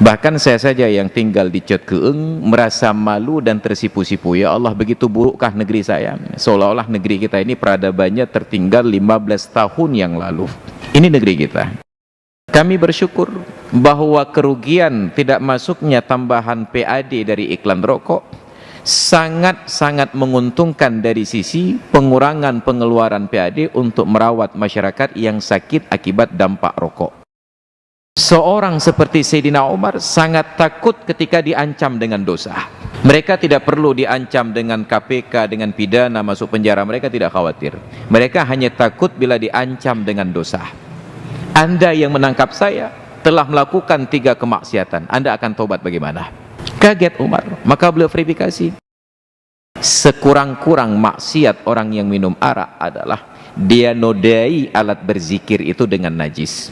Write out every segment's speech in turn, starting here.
Bahkan saya saja yang tinggal di Cot Keeng merasa malu dan tersipu-sipu. Ya Allah, begitu burukkah negeri saya? Seolah-olah negeri kita ini peradabannya tertinggal 15 tahun yang lalu. Ini negeri kita. Kami bersyukur bahwa kerugian tidak masuknya tambahan PAD dari iklan rokok sangat-sangat menguntungkan dari sisi pengurangan pengeluaran PAD untuk merawat masyarakat yang sakit akibat dampak rokok. Seorang seperti Sayyidina Umar sangat takut ketika diancam dengan dosa. Mereka tidak perlu diancam dengan KPK, dengan pidana masuk penjara. Mereka tidak khawatir. Mereka hanya takut bila diancam dengan dosa. Anda yang menangkap saya telah melakukan 3 kemaksiatan, Anda akan tobat bagaimana? Kaget Umar. Maka beliau verifikasi. Sekurang-kurang maksiat orang yang minum arak adalah dia nodai alat berzikir itu dengan najis.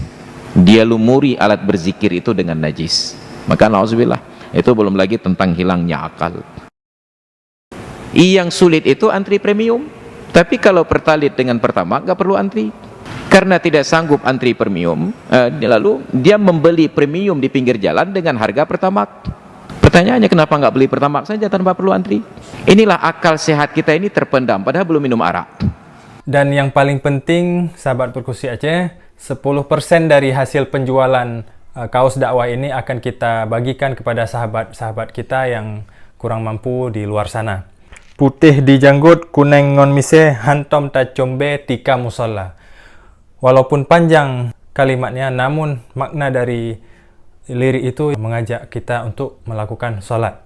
Dia lumuri alat berzikir itu dengan najis. Maka na'udzubillah, itu belum lagi tentang hilangnya akal. Yang sulit itu antri premium. Tapi kalau pertalit dengan pertamax nggak perlu antri. Karena tidak sanggup antri premium, lalu dia membeli premium di pinggir jalan dengan harga pertamax. Pertanyaannya, kenapa nggak beli pertamax saja tanpa perlu antri? Inilah akal sehat kita ini terpendam, padahal belum minum arak. Dan yang paling penting, sahabat Perkusi Aceh, 10% dari hasil penjualan kaos dakwah ini akan kita bagikan kepada sahabat-sahabat kita yang kurang mampu di luar sana. Putih di janggut, kuning ngon mise, hantom tacombe tika musola. Walaupun panjang kalimatnya, namun makna dari lirik itu mengajak kita untuk melakukan sholat.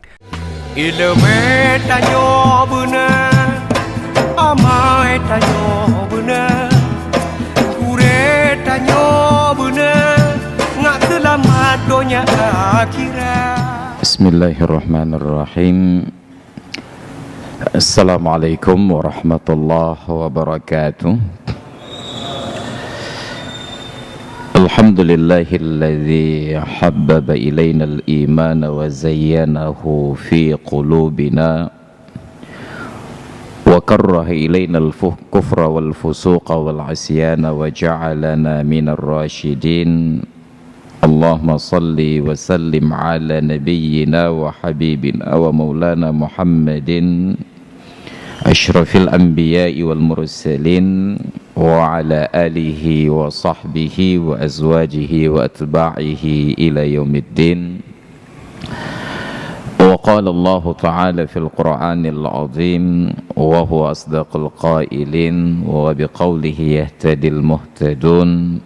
Ilmu tanyo benar, amai tanyo benar, kure tanyo benar, ngak selamat dunia akhirat. Bismillahirrahmanirrahim. Assalamualaikum warahmatullahi wabarakatuh. Alhamdulillahilladzi habbaba ilainal iman wa zayyanahu fi qulubina wa karraha ilainal kufra wal fusuqa wal asyana wa ja'alana minar rasyidin. Allahumma salli wa sallim ala nabiyyina wa habibina wa maulana Muhammadin asyrafil anbiya'i wal mursalin wa ala alihi wa sahbihi wa azwajihi wa atba'ihi ila yaumiddin. Wa qala Allah ta'ala fil Qur'anil azim wa huwa asdaqul qailin wa biqawlihi yahtadil muhtadun.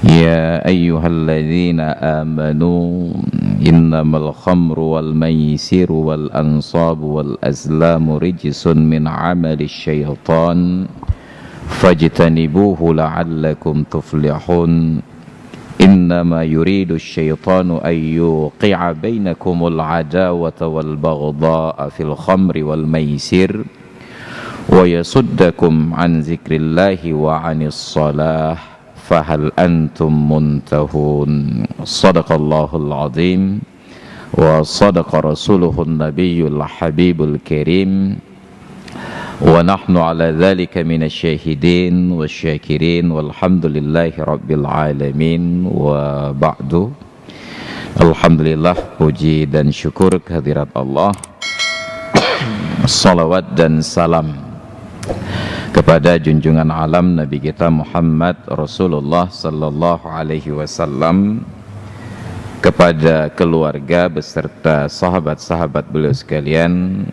Ya ayyuhalladzina amanu innamal khamru wal maisiru wal ansabu wal azlamu rijsun min amali syaitan fajtanibuhu la'allakum tuflihun. Innama yuridu syaitanu an yuqi'a bainakumul adawata wal baghdha'a fil khamri wal maisir wa yasuddakum an zikrillahi wa 'anis shalah fahal antum muntahun. Sadaqallahul azim wa sadaqa rasuluhun nabiyyul habibul karim wa nahnu ala dhalika minasyahidin wasyakirin walhamdulillahi rabbil alamin wa ba'du. Alhamdulillah, puji dan syukur kehadirat Allah. Salawat dan salam kepada junjungan alam Nabi kita Muhammad Rasulullah sallallahu alaihi wasallam, kepada keluarga beserta sahabat-sahabat beliau sekalian,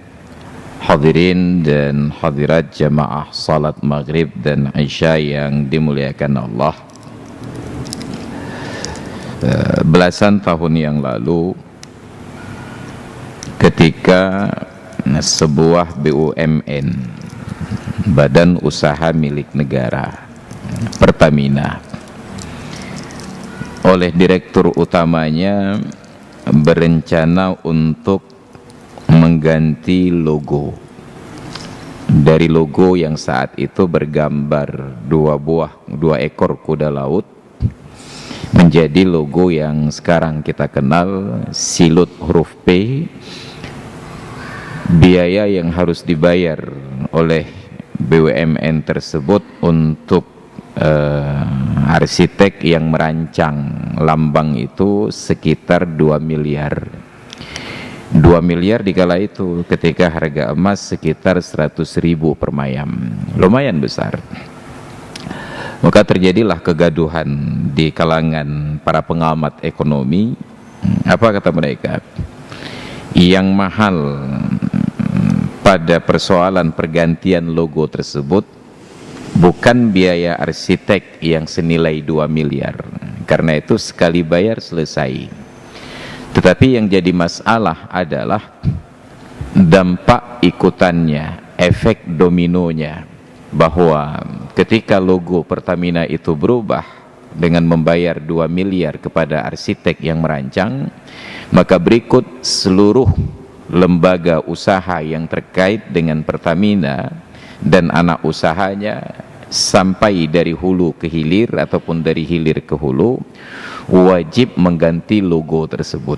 hadirin dan hadirat jamaah salat maghrib dan isya yang dimuliakan Allah. Belasan tahun yang lalu, ketika sebuah BUMN, badan usaha milik negara, Pertamina, oleh direktur utamanya berencana untuk mengganti logo dari logo yang saat itu bergambar dua ekor kuda laut menjadi logo yang sekarang kita kenal, silut huruf P. Biaya yang harus dibayar oleh BUMN tersebut untuk arsitek yang merancang lambang itu sekitar 2 miliar. 2 miliar dikala itu ketika harga emas sekitar 100.000 per mayam, lumayan besar. Maka terjadilah kegaduhan di kalangan para pengamat ekonomi. Apa kata mereka? Yang mahal pada persoalan pergantian logo tersebut bukan biaya arsitek yang senilai 2 miliar, karena itu sekali bayar selesai. Tetapi yang jadi masalah adalah dampak ikutannya, efek dominonya, bahwa ketika logo Pertamina itu berubah dengan membayar 2 miliar kepada arsitek yang merancang, maka berikut seluruh lembaga usaha yang terkait dengan Pertamina dan anak usahanya, sampai dari hulu ke hilir ataupun dari hilir ke hulu, wajib mengganti logo tersebut.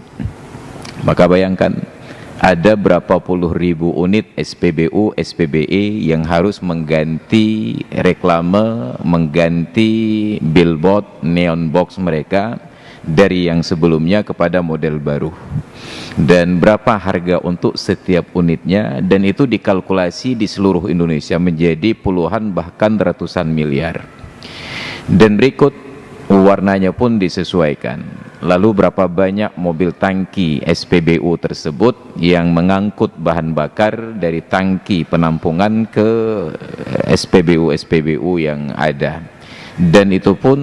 Maka bayangkan, ada berapa puluh ribu unit SPBU, SPBE yang harus mengganti reklame, mengganti billboard, neon box mereka dari yang sebelumnya kepada model baru. Dan berapa harga untuk setiap unitnya, dan itu dikalkulasi di seluruh Indonesia menjadi puluhan bahkan ratusan miliar. Dan berikut warnanya pun disesuaikan. Lalu berapa banyak mobil tangki SPBU tersebut yang mengangkut bahan bakar dari tangki penampungan ke SPBU yang ada. Dan itu pun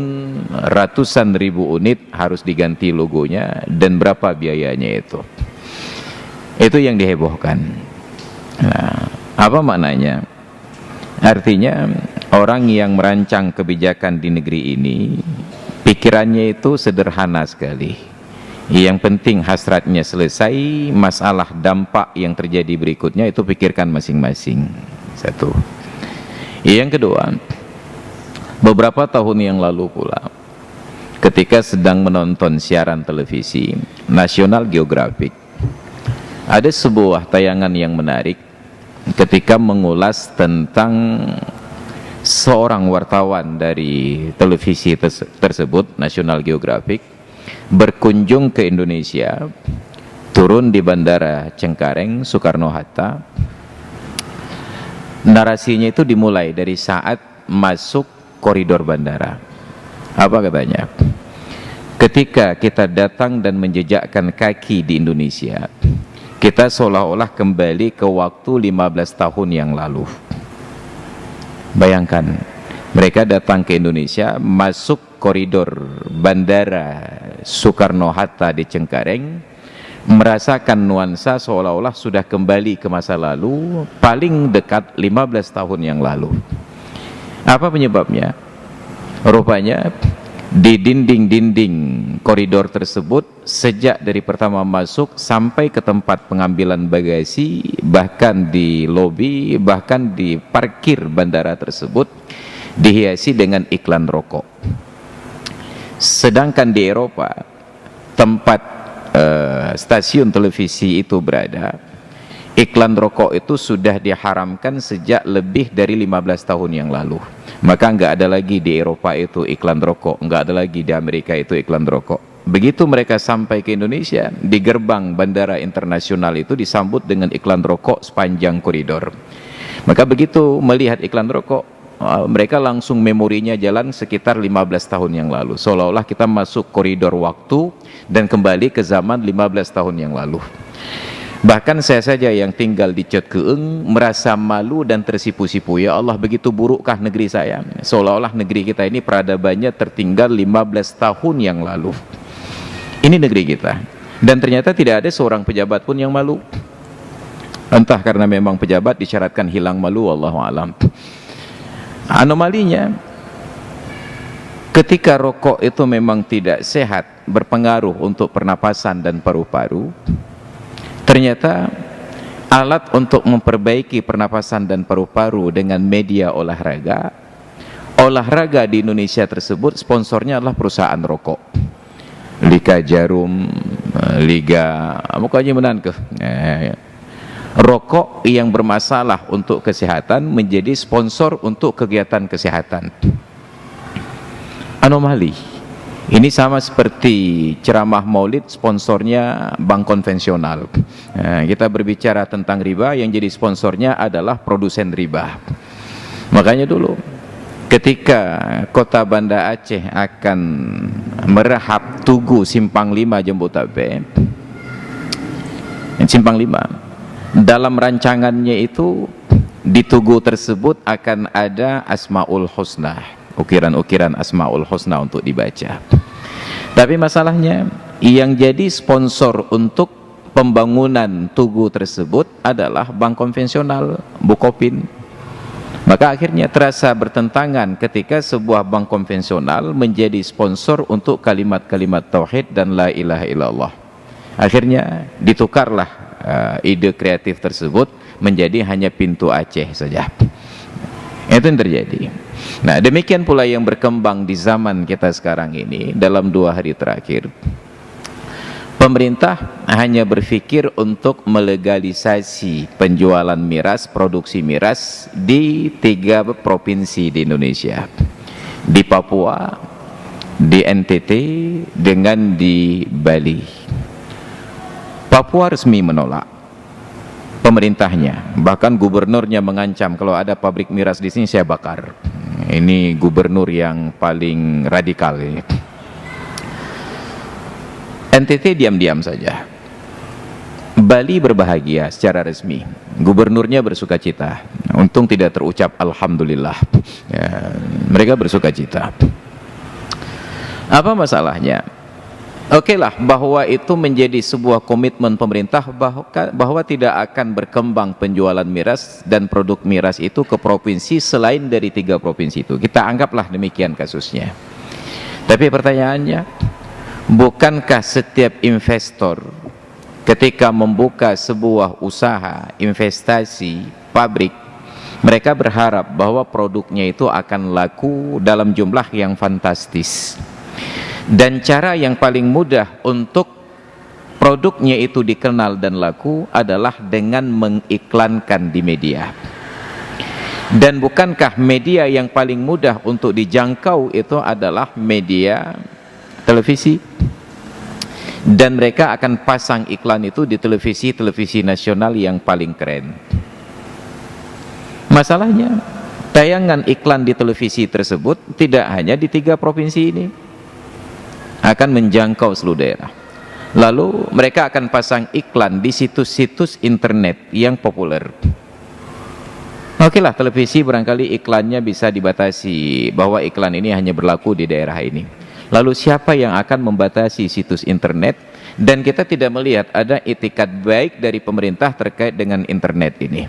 ratusan ribu unit harus diganti logonya, dan berapa biayanya itu. Itu yang dihebohkan. Nah, apa maknanya? Artinya orang yang merancang kebijakan di negeri ini, pikirannya itu sederhana sekali. Yang penting hasratnya selesai, masalah dampak yang terjadi berikutnya itu pikirkan masing-masing. Satu. Yang kedua, beberapa tahun yang lalu pula, ketika sedang menonton siaran televisi National Geographic, ada sebuah tayangan yang menarik ketika mengulas tentang seorang wartawan dari televisi tersebut, National Geographic, berkunjung ke Indonesia, turun di Bandara Cengkareng, Soekarno-Hatta. Narasinya itu dimulai dari saat masuk koridor bandara. Apa katanya? Ketika kita datang dan menjejakkan kaki di Indonesia, kita seolah-olah kembali ke waktu 15 tahun yang lalu. Bayangkan, mereka datang ke Indonesia, masuk koridor bandara Soekarno-Hatta di Cengkareng, merasakan nuansa seolah-olah sudah kembali ke masa lalu, paling dekat 15 tahun yang lalu. Apa penyebabnya? Rupanya di dinding-dinding koridor tersebut, sejak dari pertama masuk sampai ke tempat pengambilan bagasi, bahkan di lobi, bahkan di parkir bandara tersebut, dihiasi dengan iklan rokok. Sedangkan di Eropa, tempat stasiun televisi itu berada, iklan rokok itu sudah diharamkan sejak lebih dari 15 tahun yang lalu. Maka nggak ada lagi di Eropa itu iklan rokok, nggak ada lagi di Amerika itu iklan rokok. Begitu mereka sampai ke Indonesia, di gerbang bandara internasional itu disambut dengan iklan rokok sepanjang koridor. Maka begitu melihat iklan rokok, mereka langsung memorinya jalan sekitar 15 tahun yang lalu, seolah-olah kita masuk koridor waktu dan kembali ke zaman 15 tahun yang lalu. Bahkan saya saja yang tinggal di Cot Keeng merasa malu dan tersipu-sipu. Ya Allah, begitu burukkah negeri saya? Seolah-olah negeri kita ini peradabannya tertinggal 15 tahun yang lalu. Ini negeri kita. Dan ternyata tidak ada seorang pejabat pun yang malu. Entah karena memang pejabat disyaratkan hilang malu, wallahu alam. Anomalinya, ketika rokok itu memang tidak sehat, berpengaruh untuk pernapasan dan paru-paru, ternyata alat untuk memperbaiki pernapasan dan paru-paru dengan media olahraga di Indonesia tersebut sponsornya adalah perusahaan rokok. Liga Jarum, Liga mukanya menan ke. Rokok yang bermasalah untuk kesehatan menjadi sponsor untuk kegiatan kesehatan. anomali. Ini sama seperti ceramah maulid sponsornya bank konvensional. Kita berbicara tentang riba, yang jadi sponsornya adalah produsen riba. Makanya dulu ketika kota Banda Aceh akan merehab Tugu Simpang 5 Jembutabe, Simpang 5, dalam rancangannya itu di Tugu tersebut akan ada Asmaul Husna, ukiran-ukiran Asmaul Husna untuk dibaca. Tapi masalahnya yang jadi sponsor untuk pembangunan Tugu tersebut adalah bank konvensional, Bukopin. Maka akhirnya terasa bertentangan ketika sebuah bank konvensional menjadi sponsor untuk kalimat-kalimat tauhid dan la ilaha illallah. Akhirnya ditukarlah ide kreatif tersebut menjadi hanya pintu Aceh saja. Itu yang terjadi. Nah, demikian pula yang berkembang di zaman kita sekarang ini. Dalam 2 hari terakhir, pemerintah hanya berpikir untuk melegalisasi penjualan miras, produksi miras di 3 provinsi di Indonesia, di Papua, di NTT, dengan di Bali. Papua resmi menolak, pemerintahnya, bahkan gubernurnya mengancam, kalau ada pabrik miras di sini saya bakar. Ini gubernur yang paling radikal ini. NTT diam-diam saja. Bali berbahagia secara resmi, gubernurnya bersukacita. Untung tidak terucap alhamdulillah. Mereka bersukacita. Apa masalahnya? Oke lah, bahwa itu menjadi sebuah komitmen pemerintah bahwa tidak akan berkembang penjualan miras dan produk miras itu ke provinsi selain dari 3 provinsi itu. Kita anggaplah demikian kasusnya. Tapi pertanyaannya, bukankah setiap investor ketika membuka sebuah usaha, investasi, pabrik, mereka berharap bahwa produknya itu akan laku dalam jumlah yang fantastis. Dan cara yang paling mudah untuk produknya itu dikenal dan laku adalah dengan mengiklankan di media. Dan bukankah media yang paling mudah untuk dijangkau itu adalah media televisi? Dan mereka akan pasang iklan itu di televisi nasional yang paling keren. Masalahnya, tayangan iklan di televisi tersebut tidak hanya di 3 provinsi ini, akan menjangkau seluruh daerah. Lalu mereka akan pasang iklan di situs-situs internet yang populer. Oke lah, televisi barangkali iklannya bisa dibatasi, bahwa iklan ini hanya berlaku di daerah ini. Lalu siapa yang akan membatasi situs internet? Dan kita tidak melihat ada itikat baik dari pemerintah terkait dengan internet ini.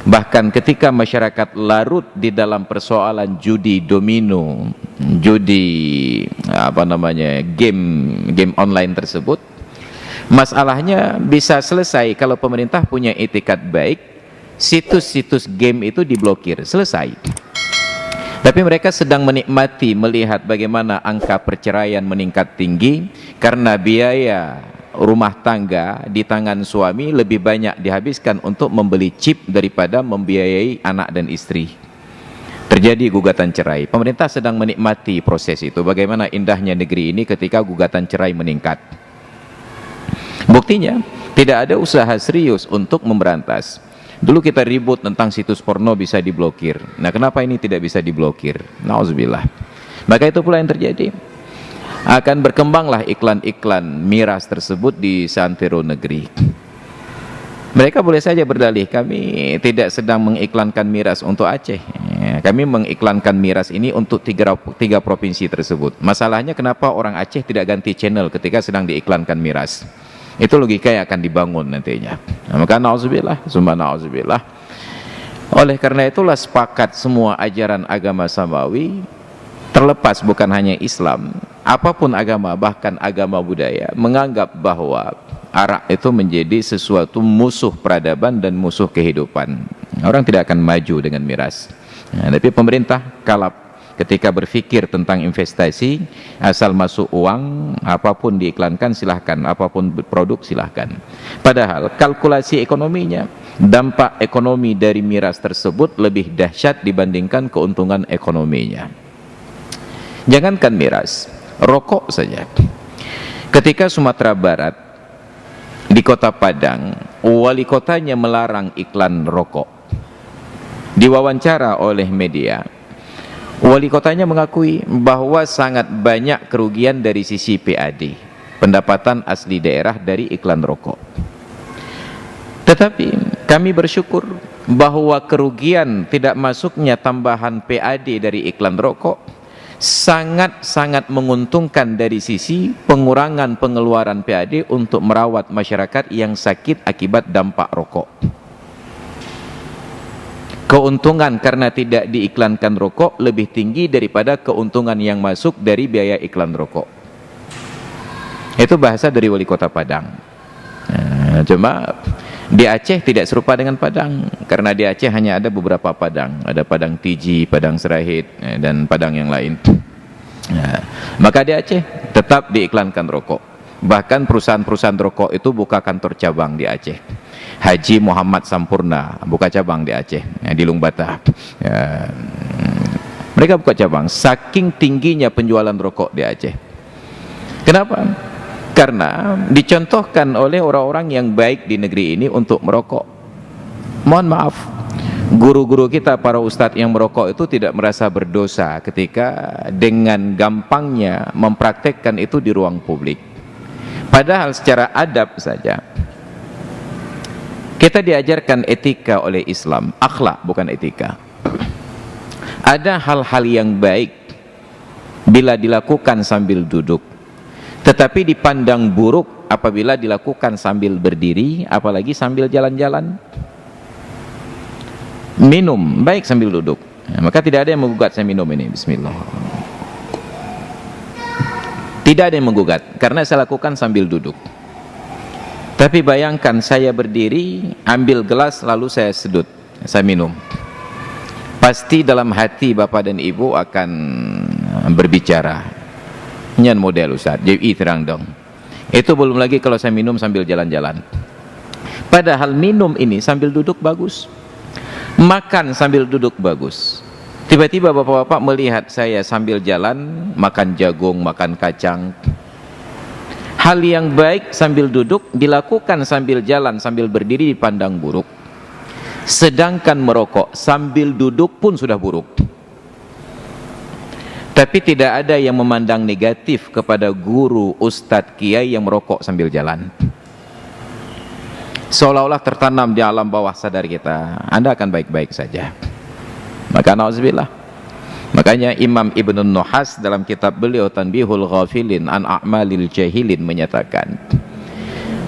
Bahkan ketika masyarakat larut di dalam persoalan judi domino, judi game online tersebut, masalahnya bisa selesai kalau pemerintah punya itikat baik, situs-situs game itu diblokir, selesai. Tapi mereka sedang menikmati melihat bagaimana angka perceraian meningkat tinggi karena biaya rumah tangga di tangan suami lebih banyak dihabiskan untuk membeli chip daripada membiayai anak dan istri. Terjadi gugatan cerai. Pemerintah sedang menikmati proses itu. Bagaimana indahnya negeri ini ketika gugatan cerai meningkat. Buktinya, tidak ada usaha serius untuk memberantas. Dulu kita ribut tentang situs porno bisa diblokir. Nah, kenapa ini tidak bisa diblokir? Nauzubillah. Maka itu pula yang terjadi. Akan berkembanglah iklan-iklan miras tersebut di santero negeri. Mereka boleh saja berdalih, kami tidak sedang mengiklankan miras untuk Aceh. Kami mengiklankan miras ini untuk 3 provinsi tersebut. Masalahnya kenapa orang Aceh tidak ganti channel ketika sedang diiklankan miras? Itu logika yang akan dibangun nantinya. Maka na'udzubillah, summa na'udzubillah. Oleh karena itulah sepakat semua ajaran agama samawi, terlepas bukan hanya Islam, apapun agama, bahkan agama budaya, menganggap bahwa arak itu menjadi sesuatu musuh peradaban dan musuh kehidupan. Orang tidak akan maju dengan miras. Nah, tapi pemerintah kalap ketika berpikir tentang investasi, asal masuk uang, apapun diiklankan silahkan, apapun produk silahkan. Padahal kalkulasi ekonominya, dampak ekonomi dari miras tersebut lebih dahsyat dibandingkan keuntungan ekonominya. Jangankan miras, rokok saja. Ketika Sumatera Barat di kota Padang, wali kotanya melarang iklan rokok. Diwawancara oleh media, wali kotanya mengakui bahwa sangat banyak kerugian dari sisi PAD, pendapatan asli daerah dari iklan rokok. Tetapi kami bersyukur bahwa kerugian tidak masuknya tambahan PAD dari iklan rokok sangat-sangat menguntungkan dari sisi pengurangan pengeluaran PAD untuk merawat masyarakat yang sakit akibat dampak rokok. Keuntungan karena tidak diiklankan rokok lebih tinggi daripada keuntungan yang masuk dari biaya iklan rokok. Itu bahasa dari wali kota Padang. Cuma di Aceh tidak serupa dengan Padang, karena di Aceh hanya ada beberapa Padang, ada Padang Tiji, Padang Serahid, dan Padang yang lain. Maka di Aceh tetap diiklankan rokok. Bahkan perusahaan-perusahaan rokok itu buka kantor cabang di Aceh. Haji Muhammad Sampurna buka cabang di Aceh, di Lungbata. Mereka buka cabang, saking tingginya penjualan rokok di Aceh. Kenapa? Karena dicontohkan oleh orang-orang yang baik di negeri ini untuk merokok. Mohon maaf, guru-guru kita, para ustadz yang merokok itu tidak merasa berdosa ketika dengan gampangnya mempraktekkan itu di ruang publik. Padahal secara adab saja kita diajarkan etika oleh Islam, akhlak bukan etika. Ada hal-hal yang baik bila dilakukan sambil duduk, tetapi dipandang buruk apabila dilakukan sambil berdiri, apalagi sambil jalan-jalan. Minum baik sambil duduk, maka tidak ada yang menggugat saya minum ini, bismillah. Tidak ada yang menggugat, karena saya lakukan sambil duduk. Tapi bayangkan saya berdiri, ambil gelas lalu saya sedut, saya minum. Pasti dalam hati bapak dan ibu akan berbicara, nyan model Ustaz, jadi terang dong. Itu belum lagi kalau saya minum sambil jalan-jalan. Padahal minum ini sambil duduk bagus, makan sambil duduk bagus. Tiba-tiba bapak-bapak melihat saya sambil jalan, makan jagung, makan kacang. Hal yang baik sambil duduk dilakukan sambil jalan, sambil berdiri dipandang buruk. Sedangkan merokok sambil duduk pun sudah buruk. Tapi tidak ada yang memandang negatif kepada guru, ustadz, kiai yang merokok sambil jalan. Seolah-olah tertanam di alam bawah sadar kita, Anda akan baik-baik saja. Maka na'udzubillah. Makanya Imam Ibn Nuhas dalam kitab beliau Tanbihul Ghafilin an A'malil Jahilin menyatakan,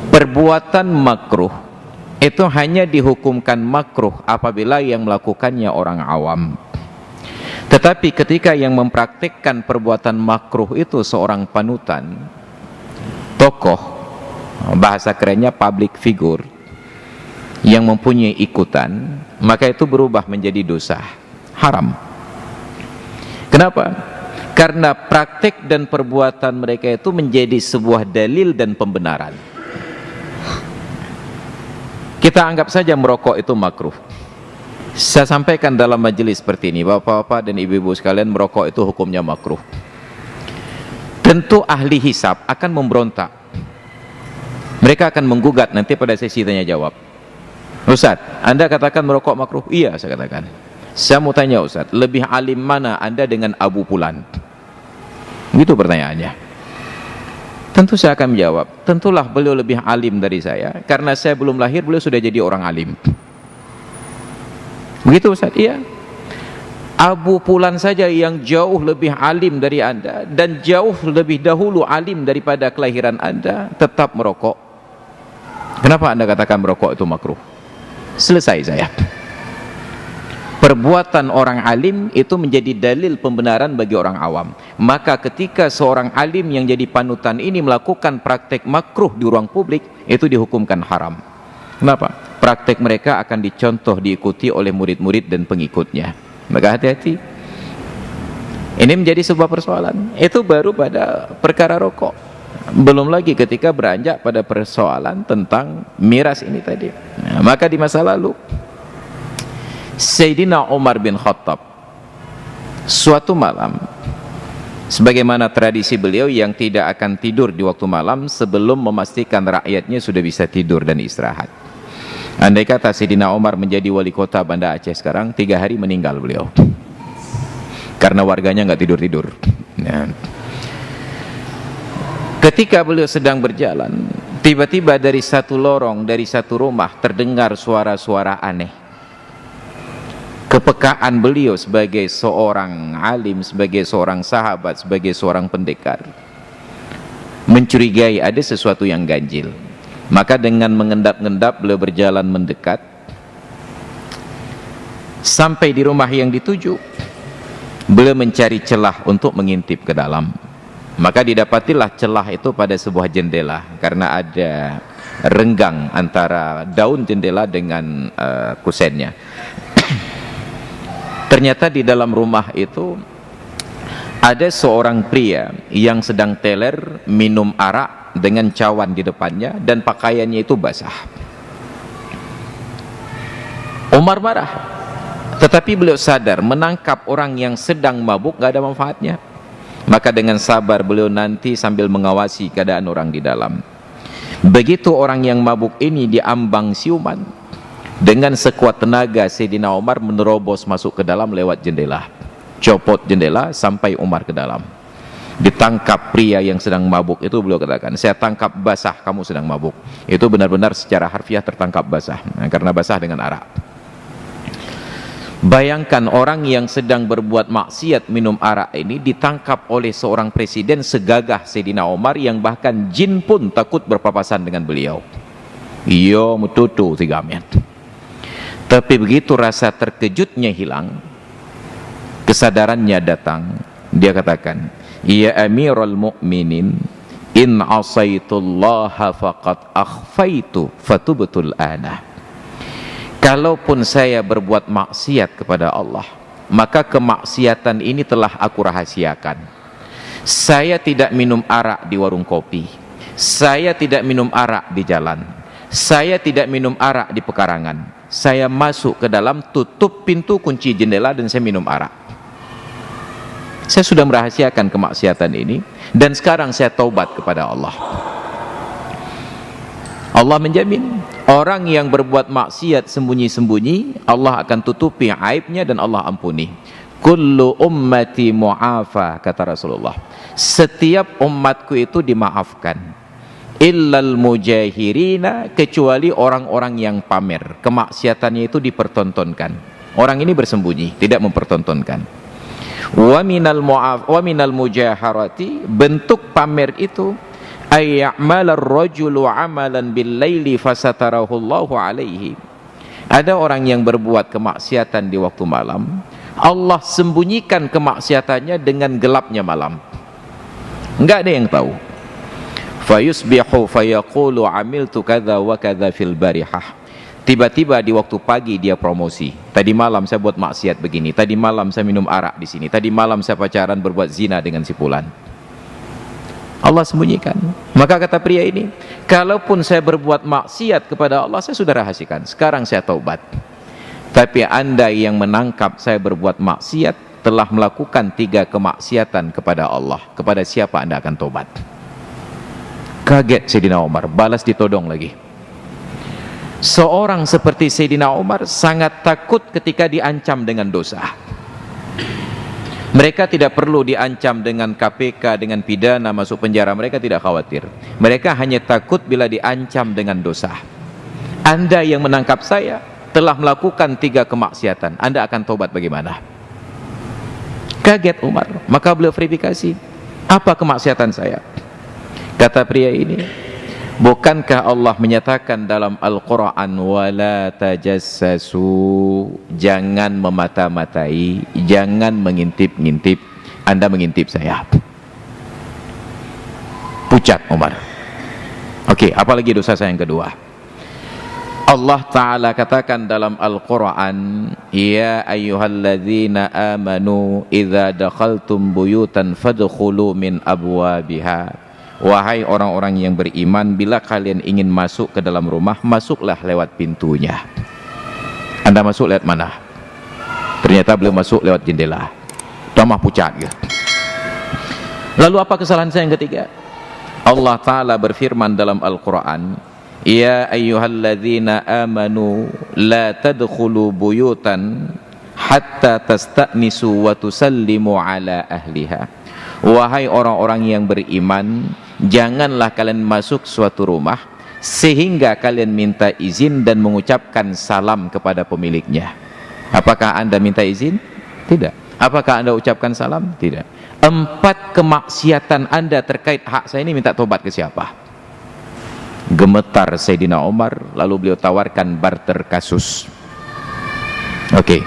perbuatan makruh itu hanya dihukumkan makruh apabila yang melakukannya orang awam. Tetapi ketika yang mempraktikkan perbuatan makruh itu seorang panutan, tokoh, bahasa kerennya public figure, yang mempunyai ikutan, maka itu berubah menjadi dosa, haram. Kenapa? Karena praktik dan perbuatan mereka itu menjadi sebuah dalil dan pembenaran. Kita anggap saja merokok itu makruh. Saya sampaikan dalam majelis seperti ini, bapak-bapak dan ibu-ibu sekalian, merokok itu hukumnya makruh. Tentu ahli hisab akan memberontak. Mereka akan menggugat nanti pada sesi tanya jawab. Ustaz, Anda katakan merokok makruh? Iya, saya katakan. Saya mau tanya Ustaz, lebih alim mana Anda dengan Abu Fulan? Gitu pertanyaannya. Tentu saya akan menjawab, tentulah beliau lebih alim dari saya, karena saya belum lahir beliau sudah jadi orang alim. Begitu Ustaz? Iya. Abu Fulan saja yang jauh lebih alim dari Anda dan jauh lebih dahulu alim daripada kelahiran Anda tetap merokok. Kenapa Anda katakan merokok itu makruh? Selesai saya. Perbuatan orang alim itu menjadi dalil pembenaran bagi orang awam. Maka ketika seorang alim yang jadi panutan ini melakukan praktek makruh di ruang publik, itu dihukumkan haram. Kenapa? Praktek mereka akan dicontoh, diikuti oleh murid-murid dan pengikutnya. Maka hati-hati. Ini menjadi sebuah persoalan. Itu baru pada perkara rokok. Belum lagi ketika beranjak pada persoalan tentang miras ini tadi. Nah, maka di masa lalu Sayyidina Umar bin Khattab suatu malam sebagaimana tradisi beliau yang tidak akan tidur di waktu malam sebelum memastikan rakyatnya sudah bisa tidur dan istirahat. Andai kata Sayyidina Umar menjadi wali kota Banda Aceh sekarang, 3 hari meninggal beliau karena warganya nggak tidur-tidur. Nah, ketika beliau sedang berjalan, tiba-tiba dari satu lorong, dari satu rumah terdengar suara-suara aneh. Kepekaan beliau sebagai seorang alim, sebagai seorang sahabat, sebagai seorang pendekar, mencurigai ada sesuatu yang ganjil. Maka dengan mengendap-endap beliau berjalan mendekat sampai di rumah yang dituju. Beliau mencari celah untuk mengintip ke dalam. Maka didapatilah celah itu pada sebuah jendela, karena ada renggang antara daun jendela dengan kusennya. Ternyata di dalam rumah itu ada seorang pria yang sedang teler minum arak dengan cawan di depannya dan pakaiannya itu basah. Umar marah, tetapi beliau sadar menangkap orang yang sedang mabuk gak ada manfaatnya. Maka dengan sabar beliau nanti sambil mengawasi keadaan orang di dalam. Begitu orang yang mabuk ini diambang siuman, dengan sekuat tenaga Sayyidina Umar menerobos masuk ke dalam lewat jendela, copot jendela sampai Umar ke dalam. Ditangkap pria yang sedang mabuk itu, beliau katakan, saya tangkap basah, kamu sedang mabuk. Itu benar-benar secara harfiah tertangkap basah, karena basah dengan arak. Bayangkan orang yang sedang berbuat maksiat minum arak ini ditangkap oleh seorang presiden segagah Sayyidina Umar, yang bahkan jin pun takut berpapasan dengan beliau. Iyo mututu tigamet. Tapi begitu rasa terkejutnya hilang, kesadarannya datang, dia katakan, ya Amirul Mukminin, in asaitullaha faqad akhfaitu fatubtul ana. Kalaupun saya berbuat maksiat kepada Allah, maka kemaksiatan ini telah aku rahasiakan. Saya tidak minum arak di warung kopi, saya tidak minum arak di jalan, saya tidak minum arak di pekarangan. Saya masuk ke dalam, tutup pintu, kunci jendela, dan saya minum arak. Saya sudah merahasiakan kemaksiatan ini, dan sekarang saya taubat kepada Allah. Allah menjamin orang yang berbuat maksiat sembunyi-sembunyi, Allah akan tutupi aibnya dan Allah ampuni. Kullu ummati mu'afa, kata Rasulullah, setiap umatku itu dimaafkan, illal mujahirina, kecuali orang-orang yang pamer, kemaksiatannya itu dipertontonkan. Orang ini bersembunyi, tidak mempertontonkan. Wa minal mujaharati, bentuk pamer itu ayya'malar rajulu amalan bil laili fasatarahu Allahu alaihi. Ada orang yang berbuat kemaksiatan di waktu malam, Allah sembunyikan kemaksiatannya dengan gelapnya malam, enggak ada yang tahu. Fayusbihu fayaqulu amiltu kadza wa kadza fil barihah. Tiba-tiba di waktu pagi dia promosi, tadi malam saya buat maksiat begini, tadi malam saya minum arak di sini, tadi malam saya pacaran berbuat zina dengan si fulan. Allah sembunyikan. Maka kata pria ini, kalaupun saya berbuat maksiat kepada Allah, saya sudah rahasiakan, sekarang saya taubat. Tapi anda yang menangkap saya berbuat maksiat telah melakukan 3 kemaksiatan kepada Allah, kepada siapa anda akan taubat? Kaget Sayyidina Umar, balas ditodong lagi. Seorang seperti Sayyidina Umar sangat takut ketika diancam dengan dosa. Mereka tidak perlu diancam dengan KPK, dengan pidana, masuk penjara. Mereka tidak khawatir. Mereka hanya takut bila diancam dengan dosa. Anda yang menangkap saya telah melakukan 3 kemaksiatan, Anda akan tobat bagaimana? Kaget Umar. Maka beliau verifikasi, apa kemaksiatan saya? Kata pria ini, bukankah Allah menyatakan dalam Al-Quran, wala tajassasu, jangan memata-matai, jangan mengintip-ngintip. Anda mengintip saya. Pucat Umar. Oke, apalagi dosa saya yang kedua? Allah Ta'ala katakan dalam Al-Quran, ya ayyuhalladzina amanu idza dakhaltum buyutan fadkhulu min abwabiha. Wahai orang-orang yang beriman, bila kalian ingin masuk ke dalam rumah, masuklah lewat pintunya. Anda masuk lewat mana? Ternyata beliau masuk lewat jendela. Tambah pucat gitu. Lalu apa kesalahan saya yang ketiga? Allah Ta'ala berfirman dalam Al-Quran, ya ayyuhalladzina amanu la tadkhulu buyutan hatta tasta'nisu wa tusallimu ala ahliha. Wahai orang-orang yang beriman, janganlah kalian masuk suatu rumah sehingga kalian minta izin dan mengucapkan salam kepada pemiliknya. Apakah Anda minta izin? Tidak. Apakah Anda ucapkan salam? Tidak. 4 kemaksiatan Anda terkait hak saya ini minta tobat ke siapa? Gemetar Sayyidina Umar, lalu beliau tawarkan barter kasus. Oke.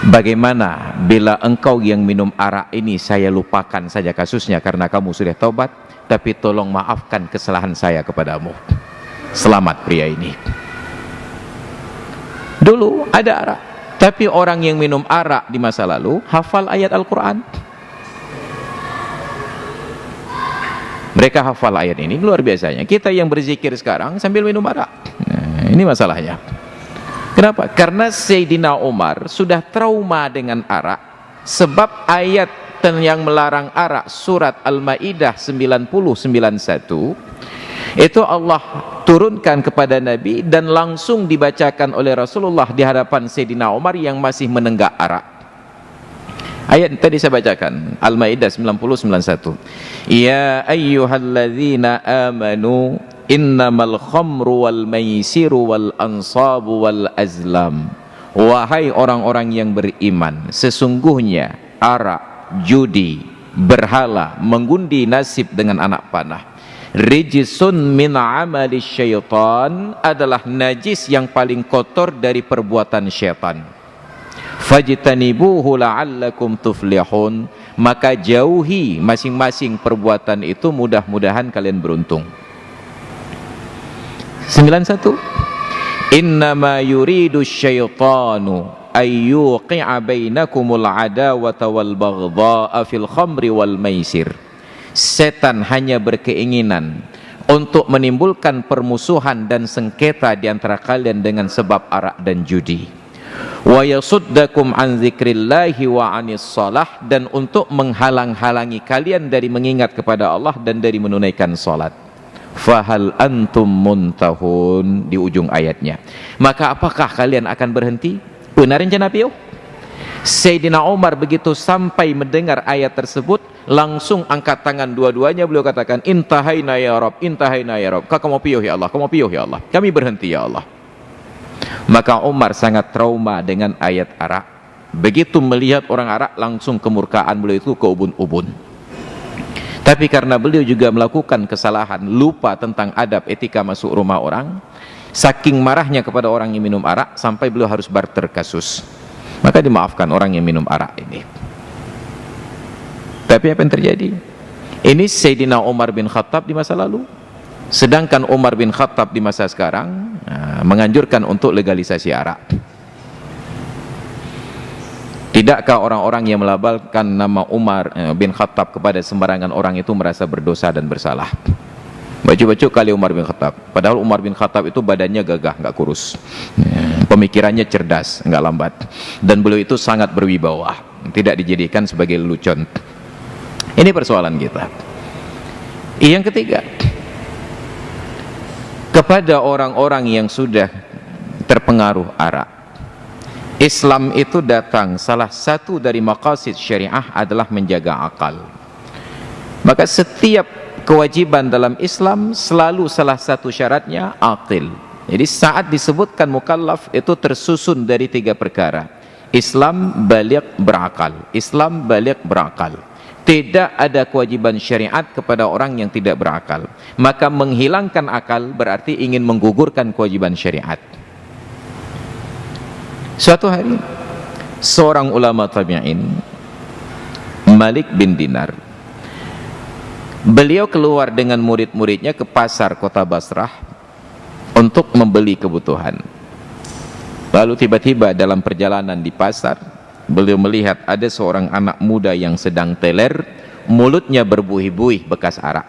Bagaimana bila engkau yang minum arak ini saya lupakan saja kasusnya karena kamu sudah taubat, tapi tolong maafkan kesalahan saya kepadamu. Selamat pria ini. Dulu ada arak, tapi orang yang minum arak di masa lalu hafal ayat Al-Quran. Mereka hafal ayat ini, luar biasanya. Kita yang berzikir sekarang sambil minum arak. Nah, ini masalahnya. Kenapa? Karena Sayyidina Umar sudah trauma dengan arak, sebab ayat yang melarang arak surat Al-Maidah 90:91 itu Allah turunkan kepada Nabi dan langsung dibacakan oleh Rasulullah di hadapan Sayyidina Umar yang masih menenggak arak. Ayat tadi saya bacakan, Al-Maidah 90:91. Ya ayyuhalladzina amanu innamal khamru wal maisiru wal ansabu wal azlam. Wahai orang-orang yang beriman, sesungguhnya arak, judi, berhala, mengundi nasib dengan anak panah, rijsun min amali syaitan, adalah najis yang paling kotor dari perbuatan syaitan. Fajtanibuhu la'allakum tuflihun, maka jauhi masing-masing perbuatan itu, mudah-mudahan kalian beruntung. 91. Innama yuridu syaitanu ayyuqi'a bainakumul adawata wal baghdha'a fil khamri wal maisir. Setan hanya berkeinginan untuk menimbulkan permusuhan dan sengketa di antara kalian dengan sebab arak dan judi. Wa yasuddakum an dzikrillahi wa anis shalah, dan untuk menghalang-halangi kalian dari mengingat kepada Allah dan dari menunaikan salat. Fahal antum muntahun, di ujung ayatnya. Maka apakah kalian akan berhenti? Benar rencana piu? Sayyidina Umar begitu sampai mendengar ayat tersebut, langsung angkat tangan dua-duanya, beliau katakan, intahaina ya Rabb, intahaina ya Rabb. Kamu piuh ya Allah, kamu piuh ya Allah, kami berhenti ya Allah. Maka Umar sangat trauma dengan ayat arak. Begitu melihat orang arak, langsung kemurkaan beliau itu ke ubun-ubun. Tapi karena beliau juga melakukan kesalahan, lupa tentang adab etika masuk rumah orang, saking marahnya kepada orang yang minum arak, sampai beliau harus barter kasus. Maka dimaafkan orang yang minum arak ini. Tapi apa yang terjadi? Ini Sayyidina Umar bin Khattab di masa lalu. Sedangkan Umar bin Khattab di masa sekarang menganjurkan untuk legalisasi arak. Tidakkah orang-orang yang melabalkan nama Umar bin Khattab kepada sembarangan orang itu merasa berdosa dan bersalah? Baju-baju kali Umar bin Khattab. Padahal Umar bin Khattab itu badannya gagah, nggak kurus. Pemikirannya cerdas, nggak lambat. Dan beliau itu sangat berwibawa, tidak dijadikan sebagai lelucon. Ini persoalan kita. Yang ketiga, kepada orang-orang yang sudah terpengaruh arak, Islam itu datang, salah satu dari maqasid syariah adalah menjaga akal. Maka setiap kewajiban dalam Islam selalu salah satu syaratnya aqil. Jadi saat disebutkan mukallaf itu tersusun dari 3 perkara. Islam baligh berakal, Islam baligh berakal. Tidak ada kewajiban syariat kepada orang yang tidak berakal. Maka menghilangkan akal berarti ingin menggugurkan kewajiban syariat. Suatu hari seorang ulama tabi'in, Malik bin Dinar, beliau keluar dengan murid-muridnya ke pasar kota Basrah untuk membeli kebutuhan. Lalu tiba-tiba dalam perjalanan di pasar, beliau melihat ada seorang anak muda yang sedang teler, mulutnya berbuih-buih bekas arak.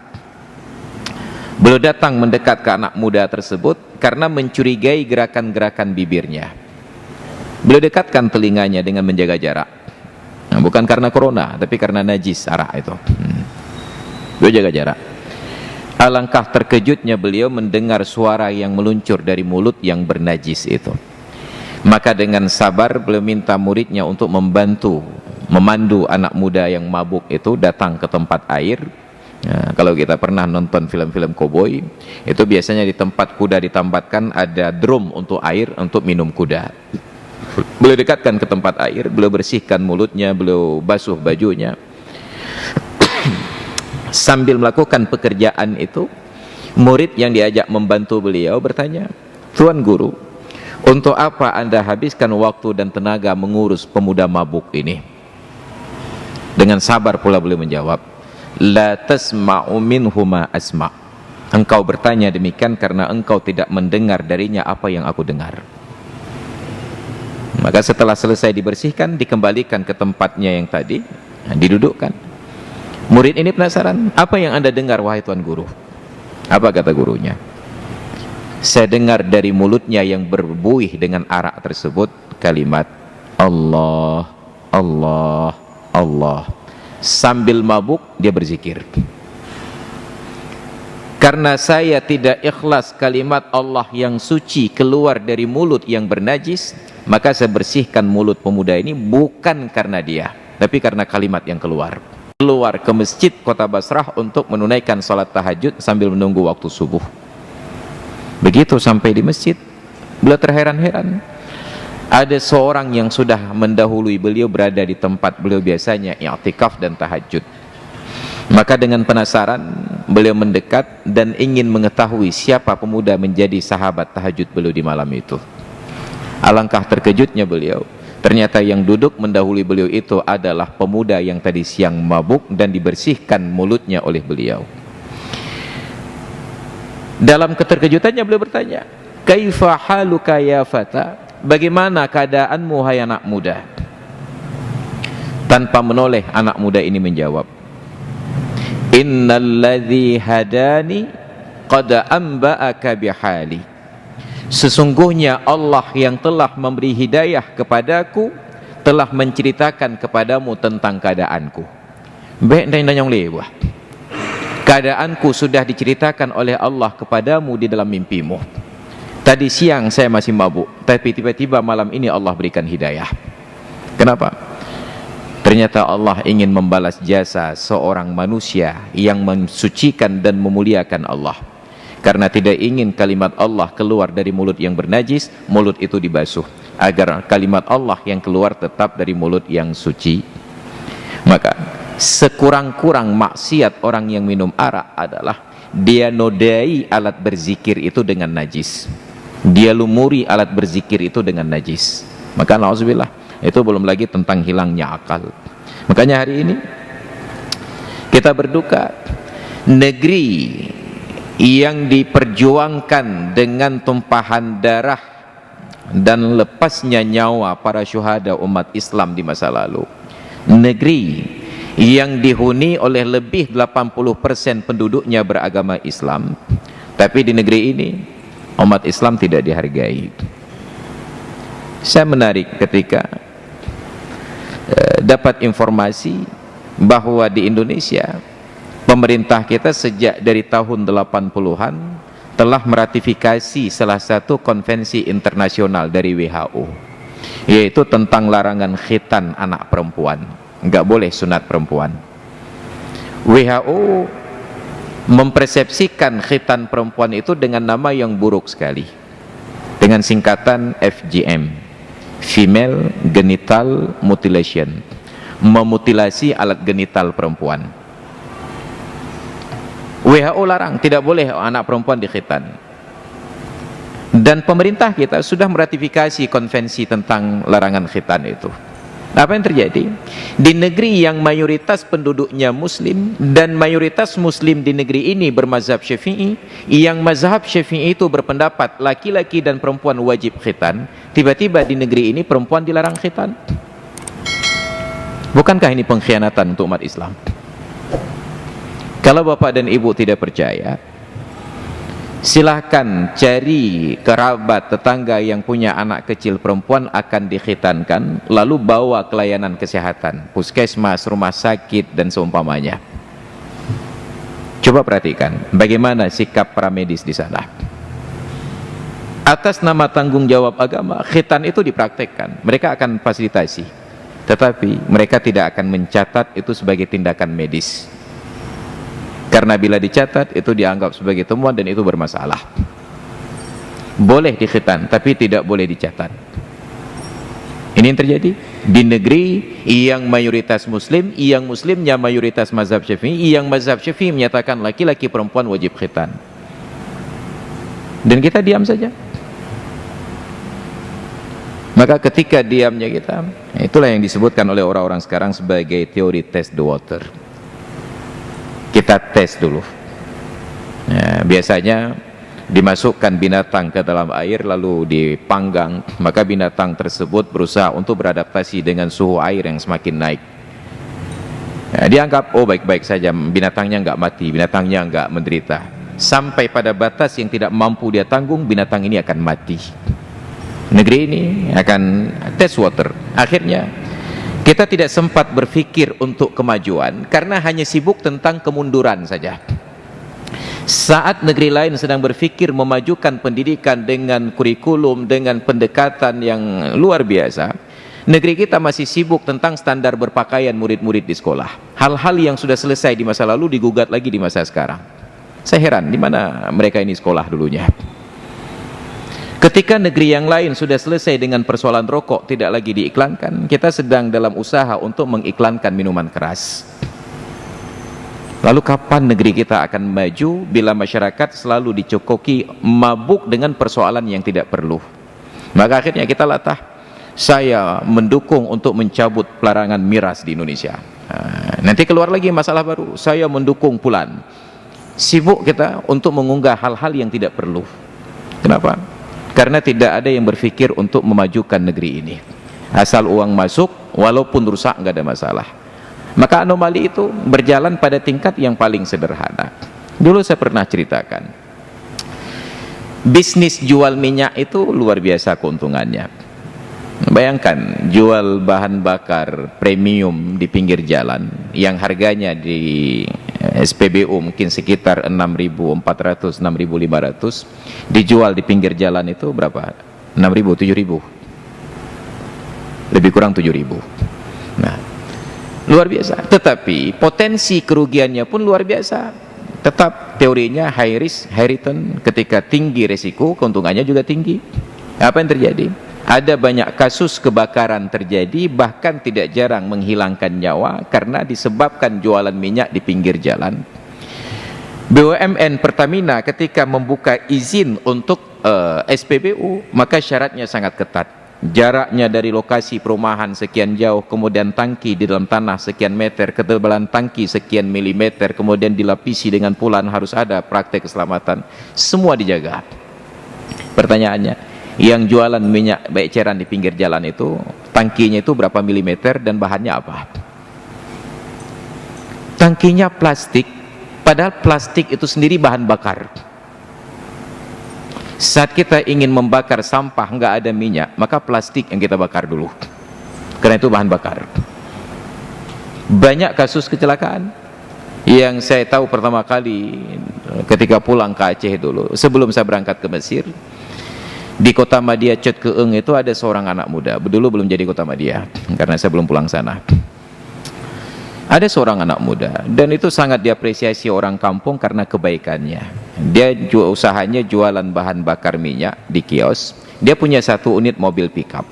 Beliau datang mendekat ke anak muda tersebut karena mencurigai gerakan-gerakan bibirnya. Beliau dekatkan telinganya dengan menjaga jarak. Nah, bukan karena corona, tapi karena najis arak itu. Beliau jaga jarak. Alangkah terkejutnya beliau mendengar suara yang meluncur dari mulut yang bernajis itu. Maka dengan sabar beliau minta muridnya untuk memandu anak muda yang mabuk itu datang ke tempat air. Nah, kalau kita pernah nonton film-film koboi, itu biasanya di tempat kuda ditempatkan ada drum untuk air untuk minum kuda. Beliau dekatkan ke tempat air, beliau bersihkan mulutnya, beliau basuh bajunya. Sambil melakukan pekerjaan itu, murid yang diajak membantu beliau bertanya, "Tuan Guru, untuk apa Anda habiskan waktu dan tenaga mengurus pemuda mabuk ini?" Dengan sabar pula beliau menjawab, "La tasma'u minhuma asma'." Engkau bertanya demikian karena engkau tidak mendengar darinya apa yang aku dengar. Maka setelah selesai dibersihkan, dikembalikan ke tempatnya yang tadi, didudukkan. Murid ini penasaran, "Apa yang Anda dengar wahai Tuan Guru?" Apa kata gurunya? "Saya dengar dari mulutnya yang berbuih dengan arak tersebut kalimat Allah, Allah, Allah. Sambil mabuk dia berzikir. Karena saya tidak ikhlas kalimat Allah yang suci keluar dari mulut yang bernajis, maka saya bersihkan mulut pemuda ini bukan karena dia, tapi karena kalimat yang keluar ke masjid kota Basrah untuk menunaikan salat tahajud sambil menunggu waktu subuh. Begitu sampai di masjid, beliau terheran-heran. Ada seorang yang sudah mendahului beliau berada di tempat beliau biasanya i'tikaf dan tahajud. Maka dengan penasaran beliau mendekat dan ingin mengetahui siapa pemuda menjadi sahabat tahajud beliau di malam itu. Alangkah terkejutnya beliau, ternyata yang duduk mendahului beliau itu adalah pemuda yang tadi siang mabuk dan dibersihkan mulutnya oleh beliau. Dalam keterkejutannya beliau bertanya, "Kaifa haluka ya fata?" Bagaimana keadaanmu hai anak muda? Tanpa menoleh anak muda ini menjawab, "Innalladzi hadani qad anba'aka bihali." Sesungguhnya Allah yang telah memberi hidayah kepadaku telah menceritakan kepadamu tentang keadaanku. Baik dan yang lewat. Keadaanku sudah diceritakan oleh Allah kepadamu di dalam mimpimu. Tadi siang saya masih mabuk, tapi tiba-tiba malam ini Allah berikan hidayah. Kenapa? Ternyata Allah ingin membalas jasa seorang manusia yang mensucikan dan memuliakan Allah. Karena tidak ingin kalimat Allah keluar dari mulut yang bernajis, mulut itu dibasuh, agar kalimat Allah yang keluar tetap dari mulut yang suci. Maka sekurang-kurang maksiat orang yang minum arak adalah dia nodai alat berzikir itu dengan najis, dia lumuri alat berzikir itu dengan najis. Maka na'udzubillah, itu belum lagi tentang hilangnya akal. Makanya hari ini kita berduka, negeri yang diperjuangkan dengan tumpahan darah dan lepasnya nyawa para syuhada umat Islam di masa lalu, negeri yang dihuni oleh lebih 80% penduduknya beragama Islam, tapi di negeri ini umat Islam tidak dihargai. Saya menarik ketika dapat informasi bahwa di Indonesia pemerintah kita sejak dari tahun 80-an telah meratifikasi salah satu konvensi internasional dari WHO, yaitu tentang larangan khitan anak perempuan. Enggak boleh sunat perempuan. WHO mempersepsikan khitan perempuan itu dengan nama yang buruk sekali, dengan singkatan FGM, Female Genital Mutilation, memutilasi alat genital perempuan. WHO larang, tidak boleh anak perempuan dikhitan. Dan pemerintah kita sudah meratifikasi konvensi tentang larangan khitan itu. Apa yang terjadi? Di negeri yang mayoritas penduduknya muslim, dan mayoritas muslim di negeri ini bermazhab Syafi'i, yang mazhab Syafi'i itu berpendapat laki-laki dan perempuan wajib khitan, tiba-tiba di negeri ini perempuan dilarang khitan. Bukankah ini pengkhianatan untuk umat Islam? Kalau bapak dan ibu tidak percaya, silahkan cari kerabat tetangga yang punya anak kecil perempuan akan dikhitankan, lalu bawa ke layanan kesehatan, puskesmas, rumah sakit dan seumpamanya. Coba perhatikan bagaimana sikap para medis di sana. Atas nama tanggung jawab agama, khitan itu dipraktekkan. Mereka akan fasilitasi, tetapi mereka tidak akan mencatat itu sebagai tindakan medis. Karena bila dicatat itu dianggap sebagai temuan dan itu bermasalah. Boleh dikhitan tapi tidak boleh dicatat. Ini yang terjadi di negeri yang mayoritas muslim, yang muslimnya mayoritas mazhab Syafi'i, yang mazhab Syafi'i menyatakan laki-laki perempuan wajib khitan. Dan kita diam saja. Maka ketika diamnya kita, itulah yang disebutkan oleh orang-orang sekarang sebagai teori test the water. Kita tes dulu. Ya, biasanya dimasukkan binatang ke dalam air lalu dipanggang, maka binatang tersebut berusaha untuk beradaptasi dengan suhu air yang semakin naik. Ya, dianggap oh baik-baik saja, binatangnya nggak mati, binatangnya nggak menderita. Sampai pada batas yang tidak mampu dia tanggung, binatang ini akan mati. Negeri ini akan test water. Akhirnya kita tidak sempat berpikir untuk kemajuan karena hanya sibuk tentang kemunduran saja. Saat negeri lain sedang berpikir memajukan pendidikan dengan kurikulum, dengan pendekatan yang luar biasa, negeri kita masih sibuk tentang standar berpakaian murid-murid di sekolah. Hal-hal yang sudah selesai di masa lalu digugat lagi di masa sekarang. Saya heran, di mana mereka ini sekolah dulunya? Ketika negeri yang lain sudah selesai dengan persoalan rokok tidak lagi diiklankan, kita sedang dalam usaha untuk mengiklankan minuman keras. Lalu kapan negeri kita akan maju bila masyarakat selalu dicokoki mabuk dengan persoalan yang tidak perlu? Maka akhirnya kita latah, saya mendukung untuk mencabut pelarangan miras di Indonesia. Nanti keluar lagi masalah baru, saya mendukung pulan. Sibuk kita untuk mengunggah hal-hal yang tidak perlu. Kenapa? Karena tidak ada yang berpikir untuk memajukan negeri ini. Asal uang masuk, walaupun rusak nggak ada masalah. Maka anomali itu berjalan pada tingkat yang paling sederhana. Dulu saya pernah ceritakan, bisnis jual minyak itu luar biasa keuntungannya. Bayangkan jual bahan bakar premium di pinggir jalan yang harganya di SPBU mungkin sekitar 6.400, 6.500, dijual di pinggir jalan itu berapa? 6.000, 7.000, lebih kurang 7.000. Nah, luar biasa. Tetapi potensi kerugiannya pun luar biasa. Tetap teorinya high risk, high return. Ketika tinggi resiko, keuntungannya juga tinggi. Apa yang terjadi? Ada banyak kasus kebakaran terjadi, bahkan tidak jarang menghilangkan nyawa karena disebabkan jualan minyak di pinggir jalan. BUMN Pertamina ketika membuka izin untuk SPBU, maka syaratnya sangat ketat. Jaraknya dari lokasi perumahan sekian jauh, kemudian tangki di dalam tanah sekian meter, ketebalan tangki sekian milimeter, kemudian dilapisi dengan pulan, harus ada praktek keselamatan, semua dijaga. Pertanyaannya, yang jualan minyak eceran di pinggir jalan itu, tangkinya itu berapa milimeter dan bahannya apa? Tangkinya plastik, padahal plastik itu sendiri bahan bakar. Saat kita ingin membakar sampah nggak ada minyak, maka plastik yang kita bakar dulu, karena itu bahan bakar. Banyak kasus kecelakaan yang saya tahu pertama kali ketika pulang ke Aceh dulu, sebelum saya berangkat ke Mesir. Di kota Madia Cot Keeng itu ada seorang anak muda, dulu belum jadi kota Madia karena saya belum pulang sana. Ada seorang anak muda dan itu sangat diapresiasi orang kampung karena kebaikannya. Dia usahanya jualan bahan bakar minyak di kios. Dia punya 1 unit mobil pickup.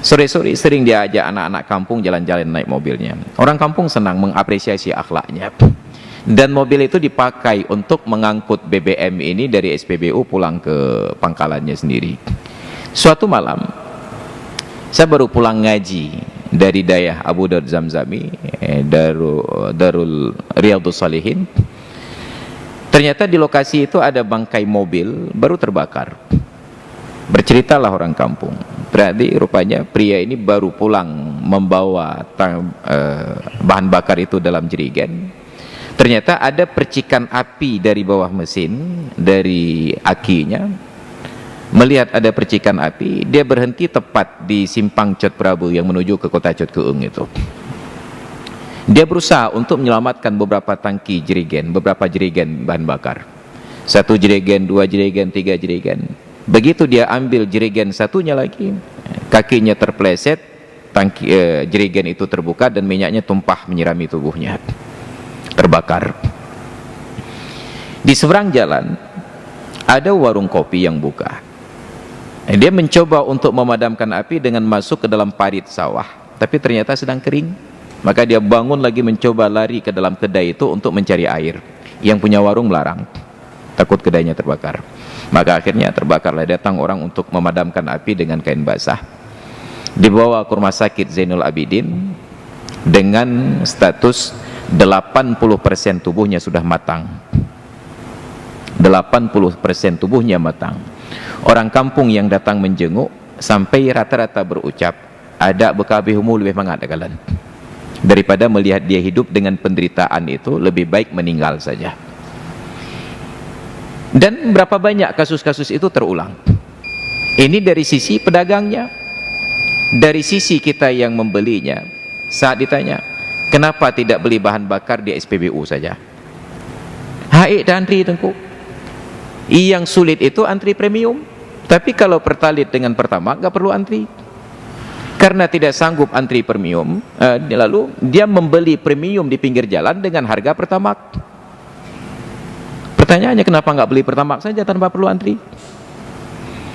Sore-sore sering dia ajak anak-anak kampung jalan-jalan naik mobilnya. Orang kampung senang mengapresiasi akhlaknya. Dan mobil itu dipakai untuk mengangkut BBM ini dari SPBU pulang ke pangkalannya sendiri. Suatu malam saya baru pulang ngaji dari Dayah Abu Daud Zamzami, Darul Riyadhus Shalihin. Ternyata di lokasi itu ada bangkai mobil baru terbakar. Berceritalah orang kampung, berarti rupanya pria ini baru pulang membawa bahan bakar itu dalam jerigen. Ternyata ada percikan api dari bawah mesin, dari akinya. Melihat ada percikan api, dia berhenti tepat di simpang Cot Prabu yang menuju ke kota Cot Keeng itu. Dia berusaha untuk menyelamatkan beberapa tangki jerigen, beberapa jerigen bahan bakar. 1 jerigen, 2 jerigen, 3 jerigen. Begitu dia ambil jerigen satunya lagi, kakinya terpleset, tangki jerigen itu terbuka dan minyaknya tumpah menyirami tubuhnya, terbakar. Di seberang jalan ada warung kopi yang buka. Dia mencoba untuk memadamkan api dengan masuk ke dalam parit sawah, tapi ternyata sedang kering. Maka dia bangun lagi mencoba lari ke dalam kedai itu untuk mencari air. Yang punya warung melarang, takut kedainya terbakar. Maka akhirnya terbakarlah, datang orang untuk memadamkan api dengan kain basah. Dibawa ke rumah sakit Zainul Abidin dengan status 80% tubuhnya sudah matang. 80% tubuhnya matang. Orang kampung yang datang menjenguk sampai rata-rata berucap, ada bekabihumu lebih mengadakan. Daripada melihat dia hidup dengan penderitaan itu, lebih baik meninggal saja. Dan berapa banyak kasus-kasus itu terulang. Ini dari sisi pedagangnya. Dari sisi kita yang membelinya, saat ditanya, kenapa tidak beli bahan bakar di SPBU saja? Haik dan antri tengku. Yang sulit itu antri premium. Tapi kalau pertalit dengan Pertamax gak perlu antri. Karena tidak sanggup antri premium, lalu dia membeli premium di pinggir jalan dengan harga Pertamax. Pertanyaannya, kenapa nggak beli Pertamax saja tanpa perlu antri?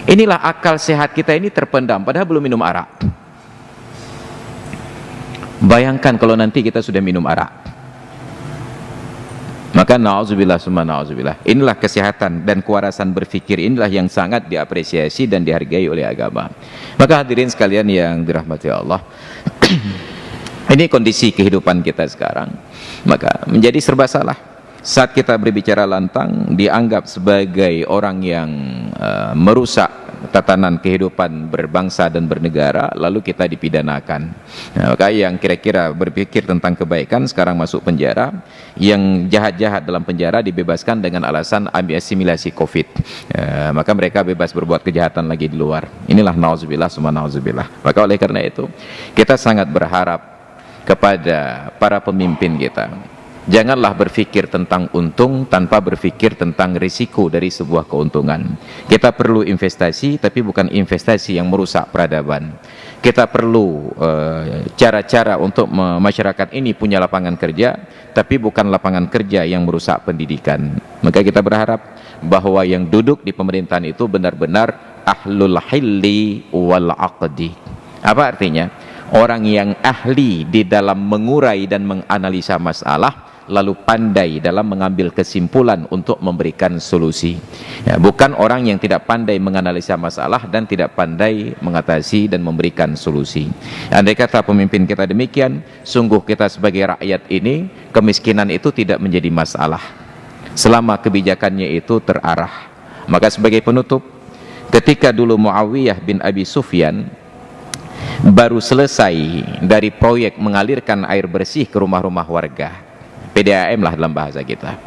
Inilah akal sehat kita ini terpendam, padahal belum minum arak. Bayangkan kalau nanti kita sudah minum arak. Maka na'udzubillah summa na'udzubillah. Inilah kesehatan dan kewarasan berfikir, inilah yang sangat diapresiasi dan dihargai oleh agama. Maka hadirin sekalian yang dirahmati Allah, ini kondisi kehidupan kita sekarang. Maka menjadi serba salah saat kita berbicara lantang, dianggap sebagai orang yang merusak tatanan kehidupan berbangsa dan bernegara, lalu kita dipidanakan. Nah, maka yang kira-kira berpikir tentang kebaikan sekarang masuk penjara, yang jahat-jahat dalam penjara dibebaskan dengan alasan asimilasi COVID. Maka mereka bebas berbuat kejahatan lagi di luar. Inilah na'udzubillah summa na'udzubillah. Maka oleh karena itu kita sangat berharap kepada para pemimpin kita, janganlah berpikir tentang untung tanpa berpikir tentang risiko dari sebuah keuntungan. Kita perlu investasi, tapi bukan investasi yang merusak peradaban. Kita perlu cara-cara untuk masyarakat ini punya lapangan kerja, tapi bukan lapangan kerja yang merusak pendidikan. Maka kita berharap bahwa yang duduk di pemerintahan itu benar-benar ahlul hilli wal aqdi. Apa artinya? Orang yang ahli di dalam mengurai dan menganalisa masalah, lalu pandai dalam mengambil kesimpulan untuk memberikan solusi. Ya, bukan orang yang tidak pandai menganalisa masalah dan tidak pandai mengatasi dan memberikan solusi. Andai kata pemimpin kita demikian, sungguh kita sebagai rakyat ini, kemiskinan itu tidak menjadi masalah selama kebijakannya itu terarah. Maka sebagai penutup, ketika dulu Muawiyah bin Abi Sufyan baru selesai dari proyek mengalirkan air bersih ke rumah-rumah warga, PDAM lah dalam bahasa kita,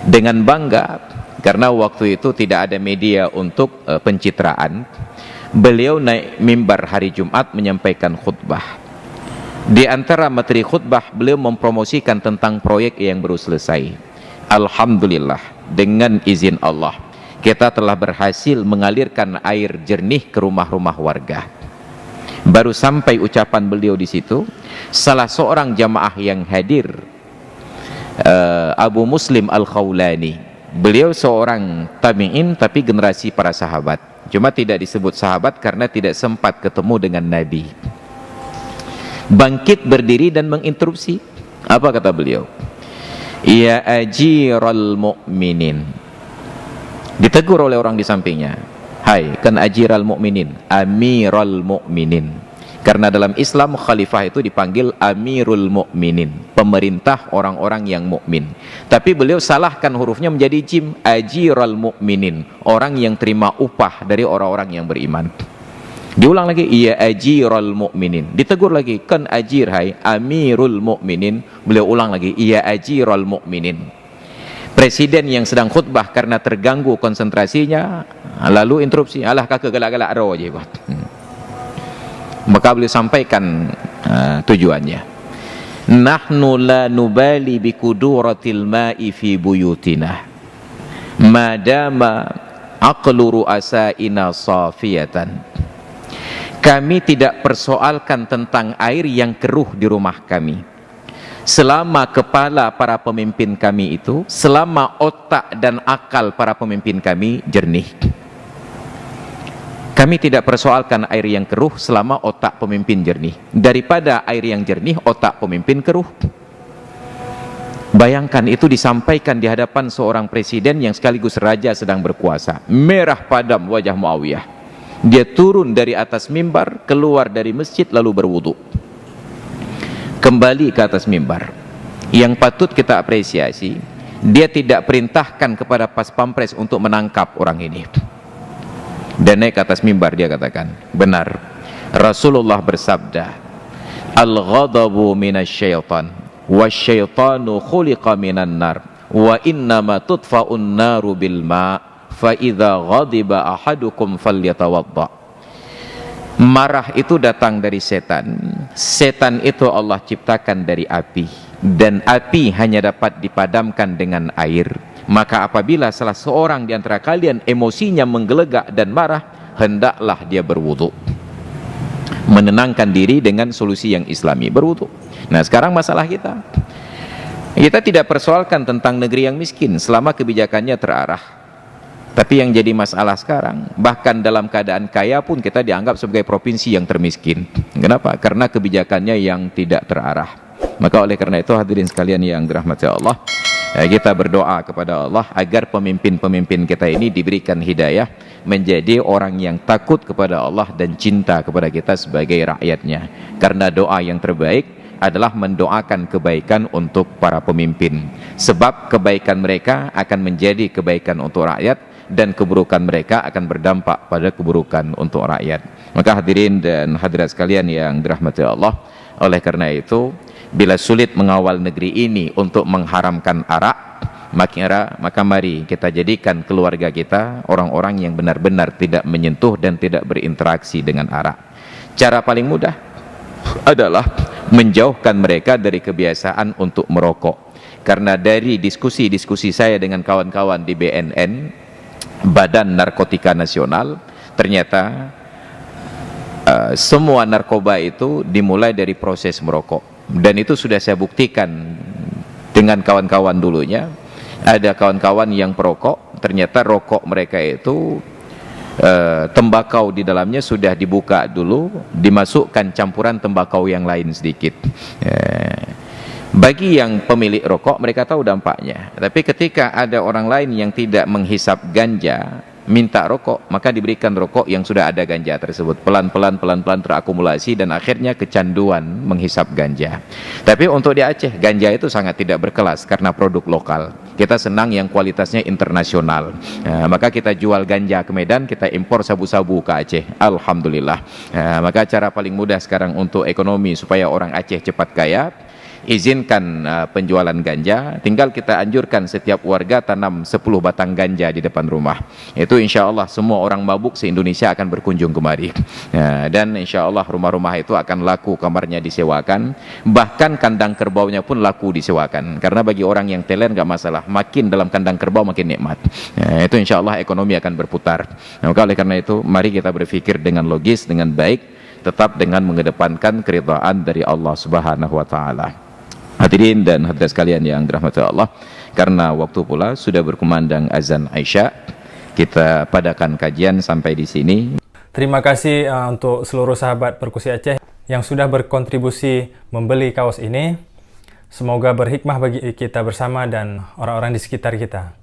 dengan bangga karena waktu itu tidak ada media untuk pencitraan, beliau naik mimbar hari Jumat menyampaikan khutbah. Di antara materi khutbah, beliau mempromosikan tentang proyek yang baru selesai. Alhamdulillah, dengan izin Allah kita telah berhasil mengalirkan air jernih ke rumah-rumah warga. Baru sampai ucapan beliau di situ, salah seorang jamaah yang hadir, Abu Muslim Al-Khawlani, beliau seorang tabi'in tapi generasi para sahabat, cuma tidak disebut sahabat karena tidak sempat ketemu dengan Nabi. Bangkit berdiri dan menginterupsi. Apa kata beliau? Ya ajiral mu'minin. Ditegur oleh orang di sampingnya, hai, kan ajiral mu'minin, amiral mu'minin. Karena dalam Islam khalifah itu dipanggil amirul mu'minin, pemerintah orang-orang yang mukmin. Tapi beliau salahkan hurufnya menjadi jim, ajiral mu'minin, orang yang terima upah dari orang-orang yang beriman. Diulang lagi, iya ajiral mu'minin. Ditegur lagi, kan ajir, hai, amirul mu'minin. Beliau ulang lagi, iya ajiral mu'minin. Presiden yang sedang khutbah karena terganggu konsentrasinya, lalu interupsi, alah kakak galak-galak roh aja buat. Maka beliau sampaikan tujuannya. nahnu la nubali bikuduratil ma'i fi buyutina madama aqlu ru'asaina safiyatan. Kami tidak persoalkan tentang air yang keruh di rumah kami selama kepala para pemimpin kami itu, selama otak dan akal para pemimpin kami jernih. Kami tidak persoalkan air yang keruh selama otak pemimpin jernih, daripada air yang jernih otak pemimpin keruh. Bayangkan itu disampaikan di hadapan seorang presiden yang sekaligus raja sedang berkuasa. Merah padam wajah Muawiyah. Dia turun dari atas mimbar, keluar dari masjid lalu berwudu. Kembali ke atas mimbar. Yang patut kita apresiasi, dia tidak perintahkan kepada pas pampres untuk menangkap orang ini. Dan naik ke atas mimbar dia katakan, benar, Rasulullah bersabda, al-ghadabu minasyaitan wasyaitanu khuliqa minan nar wa innama tudfa'un naru bil ma' fa idza ghadiba ahadukum falyatawadda. Marah itu datang dari setan. Setan itu Allah ciptakan dari api, dan api hanya dapat dipadamkan dengan air. Maka apabila salah seorang di antara kalian emosinya menggelegak dan marah, hendaklah dia berwudu. Menenangkan diri dengan solusi yang islami, berwudu. Nah, sekarang masalah kita tidak persoalkan tentang negeri yang miskin selama kebijakannya terarah. Tapi yang jadi masalah sekarang, bahkan dalam keadaan kaya pun kita dianggap sebagai provinsi yang termiskin. Kenapa? Karena kebijakannya yang tidak terarah. Maka oleh karena itu hadirin sekalian yang dirahmati Allah, kita berdoa kepada Allah agar pemimpin-pemimpin kita ini diberikan hidayah menjadi orang yang takut kepada Allah dan cinta kepada kita sebagai rakyatnya. Karena doa yang terbaik adalah mendoakan kebaikan untuk para pemimpin, sebab kebaikan mereka akan menjadi kebaikan untuk rakyat, dan keburukan mereka akan berdampak pada keburukan untuk rakyat. Maka hadirin dan hadirat sekalian yang dirahmati Allah, oleh karena itu bila sulit mengawal negeri ini untuk mengharamkan arak, maka mari kita jadikan keluarga kita orang-orang yang benar-benar tidak menyentuh dan tidak berinteraksi dengan arak. Cara paling mudah adalah menjauhkan mereka dari kebiasaan untuk merokok. Karena dari diskusi-diskusi saya dengan kawan-kawan di BNN, Badan Narkotika Nasional, ternyata semua narkoba itu dimulai dari proses merokok. Dan itu sudah saya buktikan dengan kawan-kawan dulunya. Ada kawan-kawan yang perokok, ternyata rokok mereka itu tembakau di dalamnya sudah dibuka dulu, dimasukkan campuran tembakau yang lain sedikit. Bagi yang pemilik rokok, mereka tahu dampaknya. Tapi ketika ada orang lain yang tidak menghisap ganja, minta rokok, maka diberikan rokok yang sudah ada ganja tersebut. Pelan-pelan terakumulasi dan akhirnya kecanduan menghisap ganja. Tapi untuk di Aceh, ganja itu sangat tidak berkelas karena produk lokal. Kita senang yang kualitasnya internasional. Maka kita jual ganja ke Medan, kita impor sabu-sabu ke Aceh. Alhamdulillah. Maka cara paling mudah sekarang untuk ekonomi supaya orang Aceh cepat kaya, izinkan penjualan ganja, tinggal kita anjurkan setiap warga tanam 10 batang ganja di depan rumah. Itu insya Allah semua orang mabuk se-Indonesia akan berkunjung kemari. Dan insya Allah rumah-rumah itu akan laku, kamarnya disewakan, bahkan kandang kerbaunya pun laku disewakan. Karena bagi orang yang teler nggak masalah, makin dalam kandang kerbau makin nikmat. Itu insya Allah ekonomi akan berputar. Maka oleh karena itu mari kita berpikir dengan logis, dengan baik, tetap dengan mengedepankan keridhaan dari Allah Subhanahu wa Ta'ala. Hadirin dan hadirat sekalian yang dirahmati Allah, karena waktu pula sudah berkumandang azan Isya, kita padakan kajian sampai di sini. Terima kasih untuk seluruh sahabat Perkusi Aceh yang sudah berkontribusi membeli kaos ini. Semoga berhikmah bagi kita bersama dan orang-orang di sekitar kita.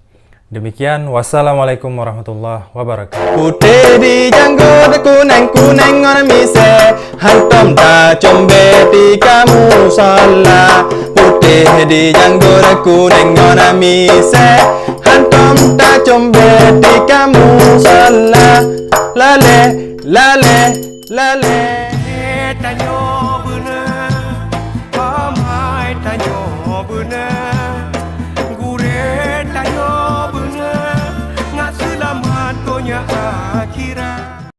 Demikian, wassalamualaikum warahmatullahi wabarakatuh. Putih di janggut, kuning-kuning orang mise, hantom tak combe di kamu salah. Putih di janggut, kuning orang mise, hantom tak combe di kamu salah. Lale, lale, lale. Tanyo